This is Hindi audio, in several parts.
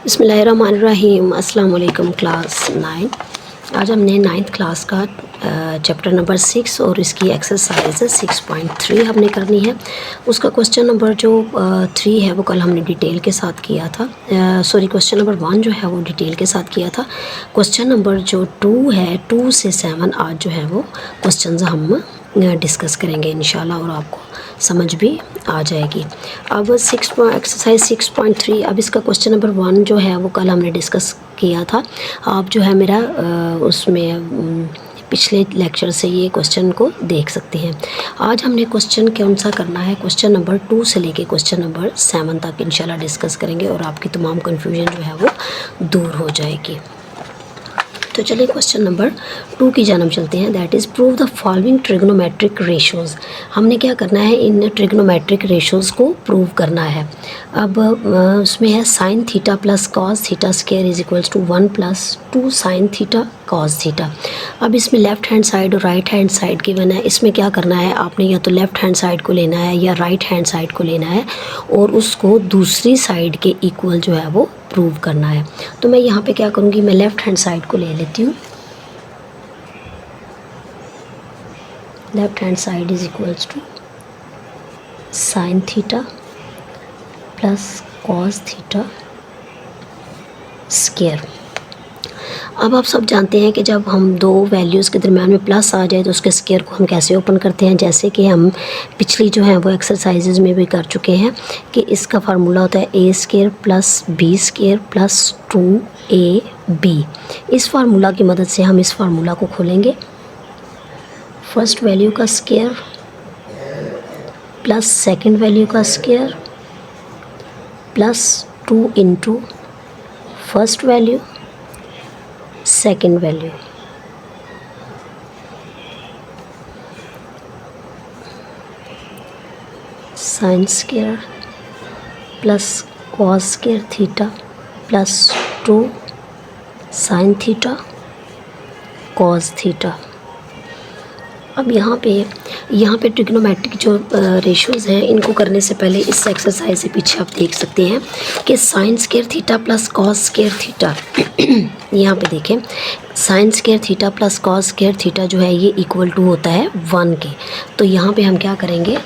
बिस्मिल्लाहिर्रहमानिर्रहीम। अस्सलाम वालेकुम क्लास 9। आज हमने 9th क्लास का चैप्टर नंबर 6 और इसकी एक्सरसाइज 6.3 हमने करनी है। उसका क्वेश्चन नंबर जो 3 है वो कल हमने डिटेल के साथ किया था। क्वेश्चन नंबर 1 जो है वो डिटेल के साथ किया था। क्वेश्चन नंबर जो 2 है 2 से 7 आज जो है वो क्वेश्चन हम डिस्कस करेंगे इंशाल्लाह और आपको समझ भी आ जाएगी। अब एक्सरसाइज 6.3। अब इसका क्वेश्चन नंबर 1 जो है वो कल हमने डिस्कस किया था। आप जो है मेरा उसमें पिछले लेक्चर से ये क्वेश्चन को देख सकते हैं। आज हमने क्वेश्चन कौन सा करना है, क्वेश्चन नंबर 2 से लेके क्वेश्चन नंबर 7 तक इंशाल्लाह डिस्कस करेंगे और आपकी तमाम कन्फ्यूजन जो है वो दूर हो जाएगी। तो चलिए क्वेश्चन नंबर 2 की जानब चलते हैं। That is prove the following trigonometric ratios. हमने क्या करना है, इन ट्रिग्नोमेट्रिक रेशोज़ को प्रूव करना है। अब उसमें है sine theta plus cos theta square is equals to 1 + 2 sine theta cos theta. अब इसमें लेफ़्ट हैंड साइड और राइट हैंड साइड गिवन है। इसमें क्या करना है, आपने या तो लेफ़्ट हैंड साइड को लेना है या राइट हैंड साइड को लेना है और उसको दूसरी साइड के इक्वल जो है वो प्रूव करना है। तो मैं यहाँ पे क्या करूँगी, मैं लेफ़्ट हैंड साइड को ले लेती हूँ। Left hand side is equals to sine theta plus cos theta square. अब आप सब जानते हैं कि जब हम दो वैल्यूज़ के दरम्यान में प्लस आ जाए तो उसके स्क्वायर को हम कैसे ओपन करते हैं, जैसे कि हम पिछली जो है वो एक्सरसाइजेज में भी कर चुके हैं कि इसका फार्मूला होता है a² + b² + 2ab। इस फार्मूला की मदद से हम इस फार्मूला को खोलेंगे। फर्स्ट वैल्यू का स्क्वायर प्लस सेकंड वैल्यू का square plus 2 × first value second value. Sine square plus cos square theta plus 2 sine theta cos theta. अब यहाँ पे ट्रिग्नोमेट्रिक जो रेशोज़ हैं इनको करने से पहले इस एक्सरसाइज से पीछे आप देख सकते हैं कि sign square theta plus cos square theta यहाँ पे देखें, sine square theta plus cos square theta जो है ये इक्वल टू होता है 1 के। तो यहाँ पे हम क्या करेंगे,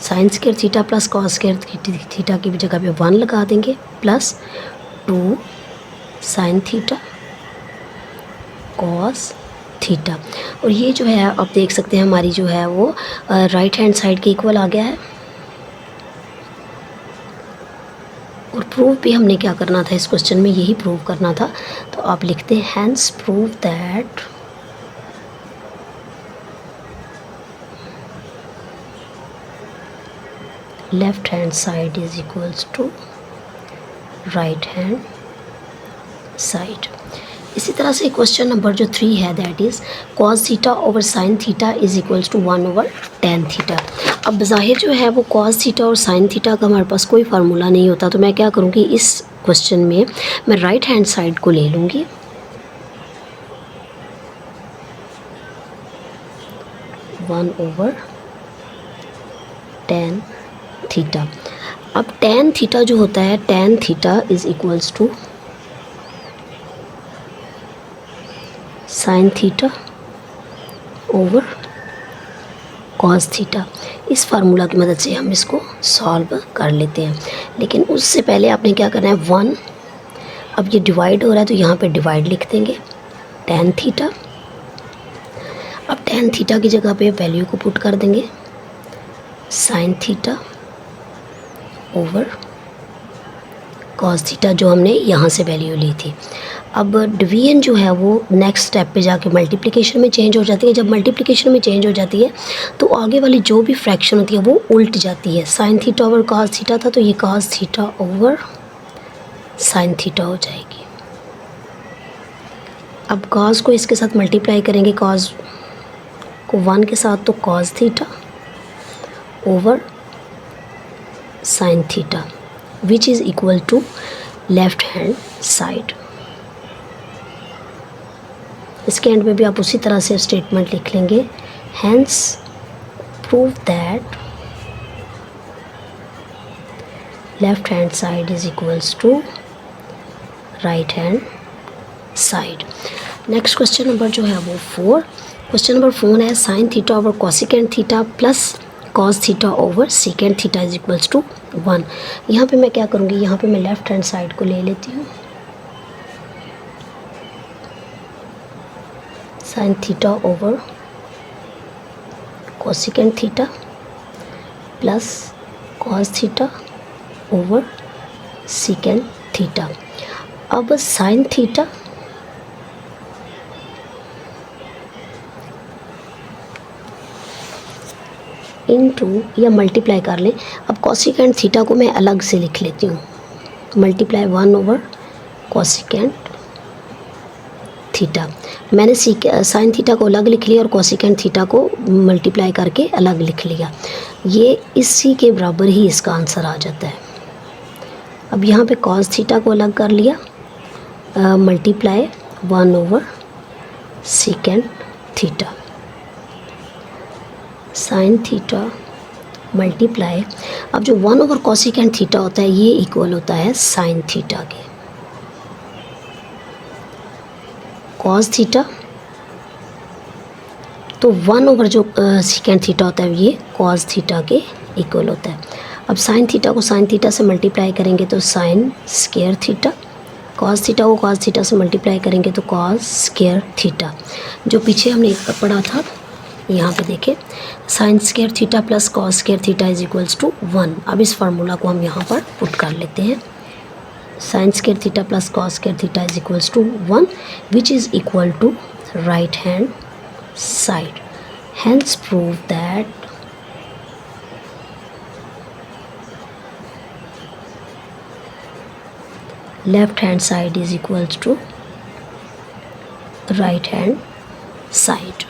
sign square theta plus cos square theta की जगह पे 1 लगा देंगे plus 2 sine theta cos theta. और ये जो है आप देख सकते हैं हमारी जो है वो राइट हैंड साइड के इक्वल आ गया है। और प्रूव भी हमने क्या करना था, इस क्वेश्चन में यही प्रूव करना था। तो आप लिखते हैं hence prove that left hand side is equals to right hand side. इसी तरह से क्वेश्चन नंबर जो 3 है that is cos theta over sine theta is equals to 1/tan theta. अब ज़ाहिर जो है वो कॉस थीटा और साइन थीटा का हमारे पास कोई फार्मूला नहीं होता, तो मैं क्या करूँगी, इस क्वेश्चन में मैं राइट हैंड साइड को ले लूँगी। tan theta. अब tan थीटा जो होता है, tan theta is equals to sine theta over cos theta. इस फार्मूला की मदद से हम इसको सॉल्व कर लेते हैं। लेकिन उससे पहले आपने क्या करना है, 1, अब ये डिवाइड हो रहा है तो यहाँ पे डिवाइड लिख देंगे tan थीटा। अब tan थीटा की जगह पे वैल्यू को पुट कर देंगे sign theta over cos theta, जो हमने यहाँ से वैल्यू ली थी। अब डिवीजन जो है वो नेक्स्ट स्टेप पे जाके मल्टीप्लिकेशन में चेंज हो जाती है। जब मल्टीप्लिकेशन में चेंज हो जाती है तो आगे वाली जो भी फ्रैक्शन होती है वो उल्ट जाती है। Sine theta over cos theta था तो ये cos theta over sine theta हो जाएगी। अब कॉस को इसके साथ मल्टीप्लाई करेंगे, कॉस को 1 के साथ, तो cos theta over sine theta which is equal to left hand side. इसके एंड में भी आप उसी तरह से स्टेटमेंट लिख लेंगे, hence prove that left hand side is equals to right hand side. Next question number जो है वो 4। क्वेश्चन नंबर 4 है sine theta over cosecant theta plus cos theta over secant theta is equals to 1। यहाँ पे मैं क्या करूँगी, यहाँ पे मैं लेफ्ट हैंड साइड को ले लेती हूँ। Sign theta over cosecant theta plus cos theta over secant theta. अब साइन थीटा इनटू या मल्टीप्लाई कर लें। अब कॉसिकेंट थीटा को मैं अलग से लिख लेती हूँ, मल्टीप्लाई 1 ओवर कॉसिकेंट थीटा। मैंने साइन थीटा को अलग लिख लिया और कॉसिकेंट थीटा को मल्टीप्लाई करके अलग लिख लिया। ये इसी के बराबर ही इसका आंसर आ जाता है। अब यहाँ पे कॉस थीटा को अलग कर लिया, multiply 1 over secant theta. Sine theta multiply, अब जो 1 ओवर कॉसिकेंट थीटा होता है ये इक्वल होता है साइन थीटा के। कॉस थीटा तो 1 ओवर जो सीकेंट थीटा होता है ये कॉस थीटा के इक्वल होता है। अब साइन थीटा को साइन थीटा से मल्टीप्लाई करेंगे तो sign square theta, cos theta को कॉस थीटा से मल्टीप्लाई करेंगे तो कॉस स्क्वायर थीटा। जो पीछे हमने पढ़ा था यहाँ पे देखें, sine square theta plus cos square theta is equals to 1। अब इस फार्मूला को हम यहाँ पर पुट कर लेते हैं। Sine square theta plus cos square theta is equals to 1 which is equal to right hand side. Hence prove that left hand side is equals to right hand side.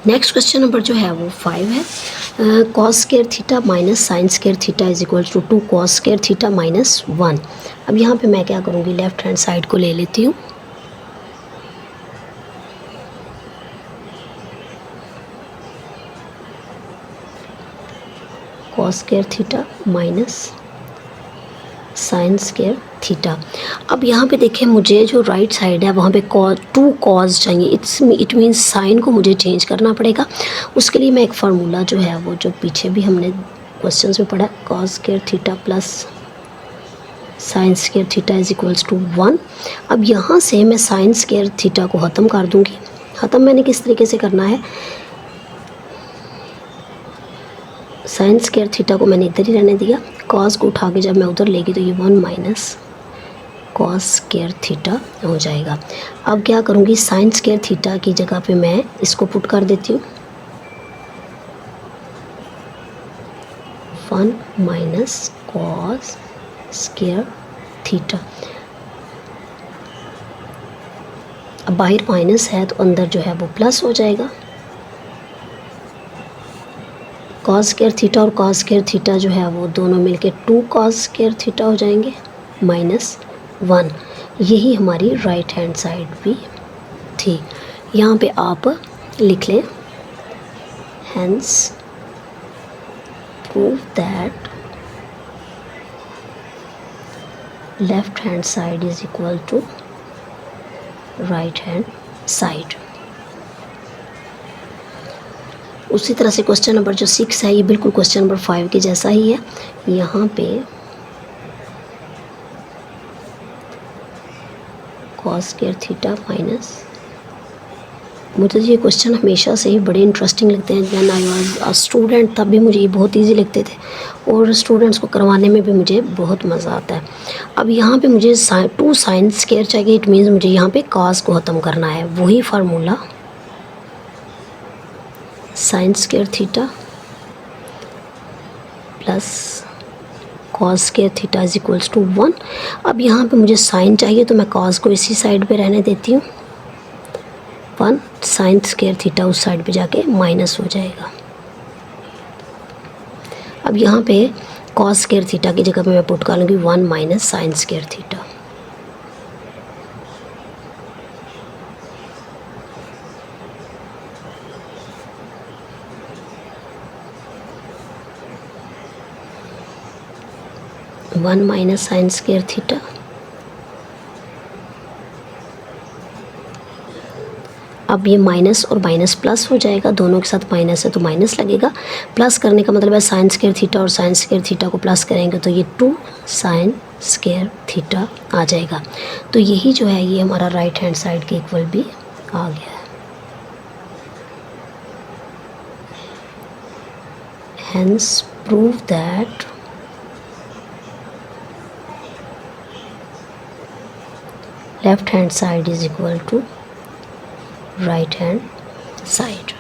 Next question number जो है वो 5 है। Cos square theta minus sine square theta is equals to 2 cos square theta minus 1। अब यहाँ पे मैं क्या करूँगी, लेफ्ट हैंड साइड को ले लेती हूँ। Cos square theta minus sine square theta. अब यहाँ पे देखें, मुझे जो राइट साइड है वहाँ पे 2 कॉज चाहिए। इट मीन्स साइन को मुझे चेंज करना पड़ेगा। उसके लिए मैं एक फार्मूला जो है वो जो पीछे भी हमने क्वेश्चंस में पढ़ा, cos square theta plus sine square theta is equals to 1। अब यहाँ से मैं साइन स्क्वायर थीटा को ख़त्म कर दूँगी। ख़त्म मैंने किस तरीके से करना है, साइन स्क्वायर थीटा को मैंने इधर ही रहने दिया, कॉस को उठा के जब मैं उधर लेगी तो ये 1 माइनस कॉस स्क्वायर थीटा हो जाएगा। अब क्या करूँगी, साइन स्क्वायर थीटा की जगह पे मैं इसको पुट कर देती हूँ, 1 माइनस कॉस स्क्वायर थीटा। अब बाहर माइनस है तो अंदर जो है वो प्लस हो जाएगा। कॉस स्क्वायर थीटा और कॉस स्क्वायर थीटा जो है वो दोनों मिलके 2 कॉस स्क्वायर थीटा हो जाएंगे माइनस 1। यही हमारी राइट हैंड साइड भी थी। यहाँ पे आप लिख लें, hence prove that left hand side is equal to right hand side. उसी तरह से क्वेश्चन नंबर जो 6 है ये बिल्कुल क्वेश्चन नंबर 5 के जैसा ही है। यहाँ पे कॉस स्क्वायर थीटा माइनस, मुझे ये क्वेश्चन हमेशा से ही बड़े इंटरेस्टिंग लगते हैं। When I was a student तब भी मुझे ये बहुत इजी लगते थे और स्टूडेंट्स को करवाने में भी मुझे बहुत मज़ा आता है। अब यहाँ पे मुझे 2 साइन स्क्वायर चाहिए। इट मीन्स मुझे यहाँ पे कॉस को ख़त्म करना है। वही formula sine square theta plus cos square theta is equals to 1। अब यहाँ पे मुझे साइन चाहिए तो मैं कॉस को इसी साइड पे रहने देती हूँ। 1 साइन स्क्वायर थीटा उस साइड पे जाके माइनस हो जाएगा। अब यहाँ पे कॉस स्क्वायर थीटा की जगह पे मैं पुट कर लूँगी 1 minus sine square theta. One minus sine square theta अब ये माइनस और माइनस प्लस हो जाएगा, दोनों के साथ माइनस है तो माइनस लगेगा। प्लस करने का मतलब है साइन स्क्वायर थीटा और साइन स्क्वायर थीटा को प्लस करेंगे तो ये 2 साइन स्क्वायर थीटा आ जाएगा। तो यही जो है ये हमारा राइट हैंड साइड के इक्वल भी आ गया है। Hence prove that left hand side is equal to right hand side।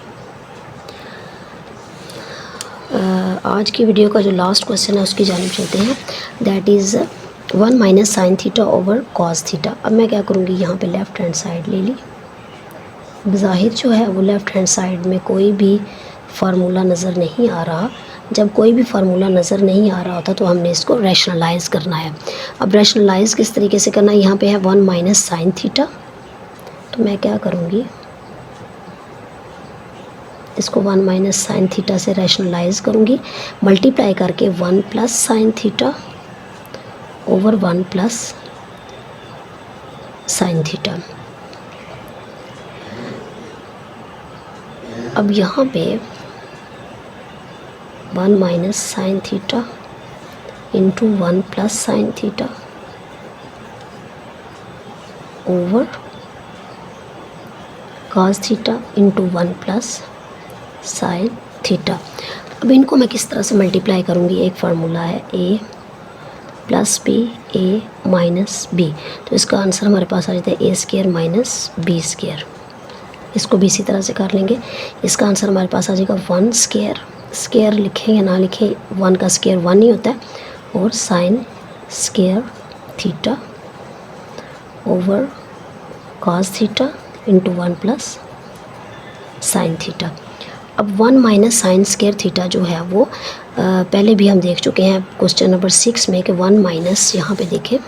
आज की वीडियो का जो लास्ट क्वेश्चन है उसकी जानिब चलते हैं। That is 1 minus sign theta over cos theta. अब मैं क्या करूँगी, यहाँ पे लेफ़्ट हैंड साइड ले ली। ज़ाहिर जो है वो लेफ़्ट हैंड साइड में कोई भी फार्मूला नज़र नहीं आ रहा। जब कोई भी फार्मूला नज़र नहीं आ रहा होता तो हमने इसको रैशनलाइज़ करना है। अब रैशनलाइज़ किस तरीके से करना है, यहाँ पे है 1 माइनस साइन थीटा, तो मैं क्या करूँगी, इसको 1 माइनस साइन थीटा से रैशनलाइज़ करूँगी, मल्टीप्लाई करके 1 plus sine theta over 1 plus sine theta. अब यहाँ पे 1 minus sine theta into 1 plus sine theta over cos theta into 1 plus sine theta. अब इनको मैं किस तरह से मल्टीप्लाई करूँगी, एक फार्मूला है a plus b a minus b, तो इसका आंसर हमारे पास आ जाता है a square minus b square. इसको भी इसी तरह से कर लेंगे, इसका आंसर हमारे पास आ जाएगा 1 स्क्वायर, स्क्वायर लिखें या ना लिखें 1 का स्क्वायर 1 ही होता है, और sign square theta over cos theta into 1 plus sine theta. अब 1 माइनस साइन स्क्वायर थीटा जो है वो पहले भी हम देख चुके हैं क्वेश्चन नंबर 6 में कि 1 माइनस, यहाँ पे देखें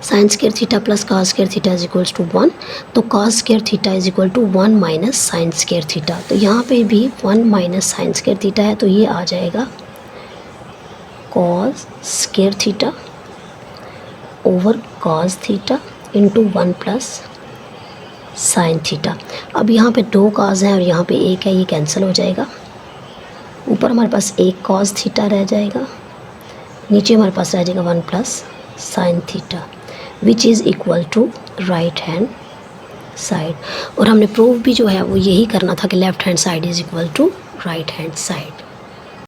sine square theta plus cos square theta is equals to 1, तो cos square theta is equal to 1 minus sine square theta. तो यहाँ पे भी 1 माइनस साइन स्क्वायर थीटा है, तो ये आ जाएगा cos square theta over cos theta into 1 plus sine theta. अब यहाँ पे 2 कॉस हैं और यहाँ पे 1 है, ये कैंसिल हो जाएगा। ऊपर हमारे पास 1 कॉस थीटा रह जाएगा, नीचे हमारे पास रह जाएगा 1 plus sine theta which is equal to right hand side. और हमने प्रूव भी जो है वो यही करना था कि left hand side is equal to right hand side.